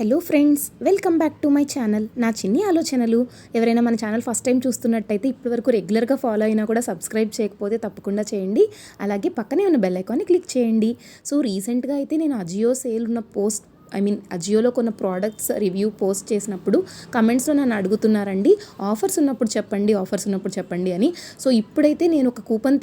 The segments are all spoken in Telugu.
Hello friends, welcome back to my channel. నా చిన్ని ఆలోచనలు. ఎవరైనా మన ఛానల్ ఫస్ట్ టైం చూస్తున్నట్టయితే ఇప్పటివరకు రెగ్యులర్గా ఫాలో అయినా కూడా సబ్స్క్రైబ్ చేయకపోతే తప్పకుండా చేయండి. అలాగే పక్కనే ఉన్న బెల్ ఐకాన్ని క్లిక్ చేయండి. సో రీసెంట్గా అయితే నేను అజియో సేల్ ఉన్న అజియోలో కొన్ని ప్రోడక్ట్స్ రివ్యూ పోస్ట్ చేసినప్పుడు కమెంట్స్లో నన్ను అడుగుతున్నారండి, ఆఫర్స్ ఉన్నప్పుడు చెప్పండి అని. సో ఇప్పుడైతే నేను ఒక కూపన్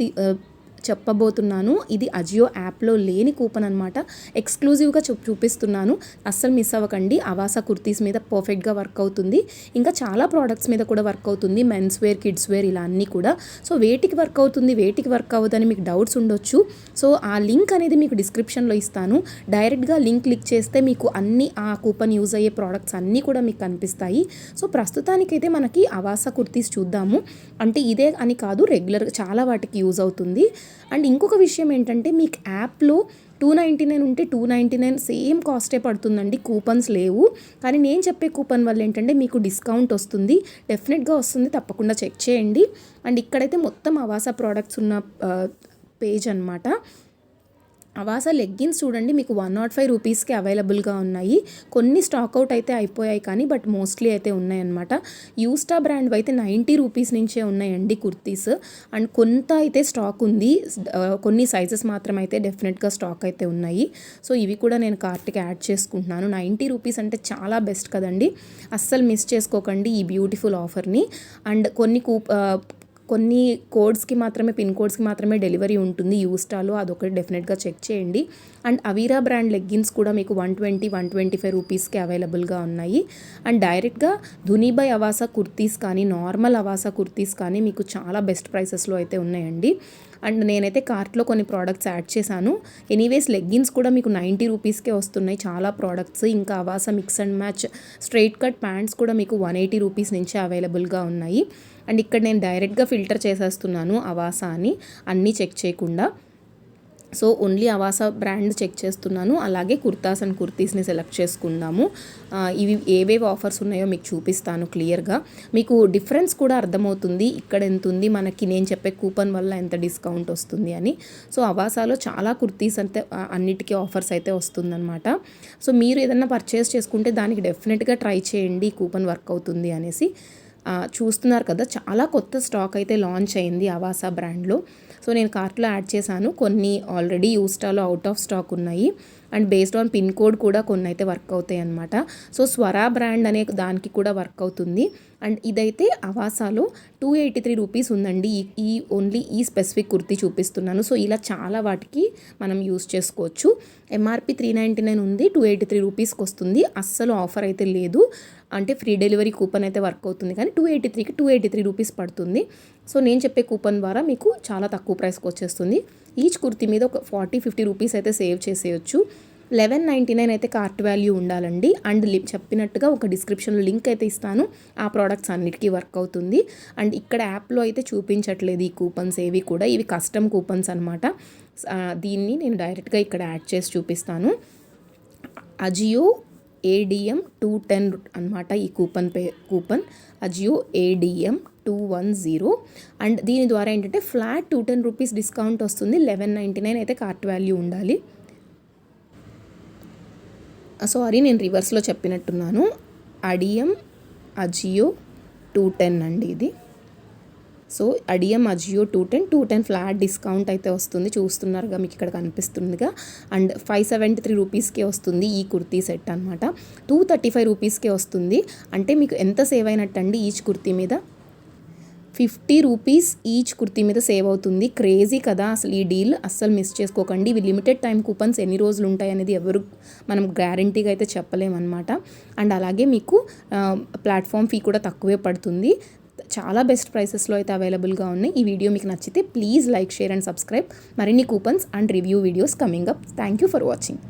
చెప్పబోతున్నాను. ఇది అజియో యాప్లో లేని కూపన్ అనమాట. ఎక్స్క్లూజివ్గా చూపిస్తున్నాను, అస్సలు మిస్ అవ్వకండి. అవాసా కుర్తీస్ మీద పర్ఫెక్ట్గా వర్క్ అవుతుంది. ఇంకా చాలా ప్రోడక్ట్స్ మీద కూడా వర్క్ అవుతుంది, మెన్స్ వేర్, కిడ్స్ వేర్, ఇలా అన్నీ కూడా. సో వేటికి వర్క్ అవుతుంది, వేటికి వర్క్ అవ్వదని మీకు డౌట్స్ ఉండొచ్చు. సో ఆ లింక్ అనేది మీకు డిస్క్రిప్షన్లో ఇస్తాను. డైరెక్ట్గా లింక్ క్లిక్ చేస్తే మీకు అన్ని ఆ కూపన్ యూజ్ అయ్యే ప్రోడక్ట్స్ అన్నీ కూడా మీకు కనిపిస్తాయి. సో ప్రస్తుతానికైతే మనకి అవాసా కుర్తీస్ చూద్దాము. అంటే ఇదే అని కాదు, రెగ్యులర్గా చాలా వాటికి యూజ్ అవుతుంది. అండ్ ఇంకొక విషయం ఏంటంటే, మీకు యాప్లో 299 ఉంటే 299 సేమ్ కాస్టే పడుతుందండి, కూపన్స్ లేవు. కానీ నేను చెప్పే కూపన్ వల్ల ఏంటంటే మీకు డిస్కౌంట్ వస్తుంది, డెఫినెట్గా వస్తుంది, తప్పకుండా చెక్ చేయండి. అండ్ ఇక్కడైతే మొత్తం అవాసా ప్రోడక్ట్స్ ఉన్న పేజ్ అనమాట. అవాసా లెగ్గిన్స్ చూడండి, మీకు 105 రూపీస్కి అవైలబుల్గా ఉన్నాయి. కొన్ని స్టాక్ అవుట్ అయితే అయిపోయాయి కానీ బట్ మోస్ట్లీ అయితే ఉన్నాయన్నమాట. యూస్టా బ్రాండ్ అయితే 90 రూపీస్ నుంచే ఉన్నాయండి కుర్తీస్. అండ్ కొంత అయితే స్టాక్ ఉంది, కొన్ని సైజెస్ మాత్రం అయితే డెఫినెట్గా స్టాక్ అయితే ఉన్నాయి. సో ఇవి కూడా నేను కార్ట్కి యాడ్ చేసుకుంటున్నాను. 90 రూపీస్ అంటే చాలా బెస్ట్ కదండి, అస్సలు మిస్ చేసుకోకండి ఈ బ్యూటిఫుల్ ఆఫర్ని. అండ్ కొన్ని కోడ్స్కి మాత్రమే, పిన్ కోడ్స్కి మాత్రమే డెలివరీ ఉంటుంది యూస్టాలో, అదొకటి డెఫినెట్గా చెక్ చేయండి. అండ్ అవీరా బ్రాండ్ లెగ్గిన్స్ కూడా మీకు 120-125 రూపీస్కి అవైలబుల్గా ఉన్నాయి. అండ్ డైరెక్ట్గా ధునీబై అవాసా కుర్తీస్ కానీ, నార్మల్ అవాసా కుర్తీస్ కానీ మీకు చాలా బెస్ట్ ప్రైసెస్లో అయితే ఉన్నాయండి. అండ్ నేనైతే కార్ట్లో కొన్ని ప్రోడక్ట్స్ యాడ్ చేశాను. ఎనీవేస్ లెగ్గిన్స్ కూడా మీకు 90 రూపీస్కే వస్తున్నాయి చాలా ప్రోడక్ట్స్. ఇంకా Avasa mix and match straight cut pants కూడా మీకు 180 రూపీస్ నుంచే అవైలబుల్గా ఉన్నాయి. అండ్ ఇక్కడ నేను డైరెక్ట్గా ఫిల్టర్ చేసేస్తున్నాను అవాసా అని, అన్నీ చెక్ చేయకుండా. So only Avaasa brand check చేస్తున్నాను. అలాగే కుర్తాస్ అండ్ కుర్తీస్ని సెలెక్ట్ చేసుకుందాము. ఇవి ఏవేవి ఆఫర్స్ ఉన్నాయో మీకు చూపిస్తాను క్లియర్గా, మీకు డిఫరెన్స్ కూడా అర్థమవుతుంది. ఇక్కడ ఎంత ఉంది మనకి, నేను చెప్పే కూపన్ వల్ల ఎంత డిస్కౌంట్ వస్తుంది అని. సో అవాసాలో చాలా కుర్తీస్ అంతే అన్నిటికీ ఆఫర్స్ అయితే వస్తుందన్నమాట. సో మీరు ఏదైనా పర్చేస్ చేసుకుంటే దానికి డెఫినెట్గా ట్రై చేయండి, కూపన్ వర్క్ అవుతుంది అనేసి. చూస్తున్నారు కదా, చాలా కొత్త స్టాక్ అయితే లాంచ్ అయింది అవాసా బ్రాండ్లో. సో నేను కార్ట్లో యాడ్ చేశాను, కొన్ని ఆల్రెడీ యూస్టాలో అవుట్ ఆఫ్ స్టాక్ ఉన్నాయి. And based on pin code కూడా కొన్ని అయితే వర్క్ అవుతాయి అనమాట. సో స్వరా బ్రాండ్ అనే దానికి కూడా వర్క్ అవుతుంది. అండ్ ఇదైతే అవాసాలో 283 రూపీస్ ఉందండి. ఓన్లీ ఈ స్పెసిఫిక్ కుర్తీ చూపిస్తున్నాను. సో ఇలా చాలా వాటికి మనం యూస్ చేసుకోవచ్చు. ఎంఆర్పి 399 ఉంది, 283 రూపీస్కి వస్తుంది. అస్సలు ఆఫర్ అయితే లేదు, అంటే ఫ్రీ డెలివరీ కూపన్ అయితే వర్క్ అవుతుంది. కానీ 283కి 283 రూపీస్ పడుతుంది. సో నేను చెప్పే కూపన్ ద్వారా మీకు చాలా తక్కువ ప్రైస్కి వచ్చేస్తుంది. ఈచ్ కుర్తీ మీద ఒక 40-50 రూపీస్ అయితే సేవ్ చేసేయచ్చు. 1199 అయితే కార్ట్ వాల్యూ ఉండాలండి. అండ్ చెప్పినట్టుగా ఒక డిస్క్రిప్షన్లో లింక్ అయితే ఇస్తాను, ఆ ప్రోడక్ట్స్ అన్నిటికీ వర్క్ అవుతుంది. అండ్ ఇక్కడ యాప్లో అయితే చూపించట్లేదు ఈ కూపన్స్ ఏవి కూడా, ఇవి కస్టమ్ కూపన్స్ అనమాట. దీన్ని నేను డైరెక్ట్గా ఇక్కడ యాడ్ చేసి చూపిస్తాను. అజియో ADM 210 అనమాట ఈ కూపన్ అజియో ADM 210. అండ్ దీని ద్వారా ఏంటంటే ఫ్లాట్ 210 రూపీస్ డిస్కౌంట్ వస్తుంది. 1199 అయితే కార్ట్ వాల్యూ ఉండాలి. సారీ, నేను రివర్స్లో చెప్పినట్టున్నాను. అజియో 210 అండి ఇది. సో అజియో 210 ఫ్లాట్ డిస్కౌంట్ అయితే వస్తుంది, చూస్తున్నారుగా మీకు ఇక్కడ కనిపిస్తుందిగా. అండ్ 573 రూపీస్కే వస్తుంది ఈ కుర్తీ సెట్ అనమాట. 235 రూపీస్కే వస్తుంది. అంటే మీకు ఎంత సేవ్ అయినట్టు అండి, ఈచ్ కుర్తీ మీద 50 రూపీస్ ఈచ్ కుర్తీ మీద సేవ్ అవుతుంది. క్రేజీ కదా అసలు ఈ డీల్, అస్సలు మిస్ చేసుకోకండి. ఇవి లిమిటెడ్ టైం కూపన్స్, ఎన్ని రోజులు ఉంటాయి అనేది ఎవరు మనం గ్యారంటీగా అయితే చెప్పలేమన్నమాట. అండ్ అలాగే మీకు ప్లాట్ఫామ్ ఫీ కూడా తక్కువే పడుతుంది. చాలా బెస్ట్ ప్రైసెస్లో అయితే అవైలబుల్గా ఉన్నాయి. ఈ వీడియో మీకు నచ్చితే please like, share and subscribe. మరిన్ని coupons and review videos coming up. Thank you for watching.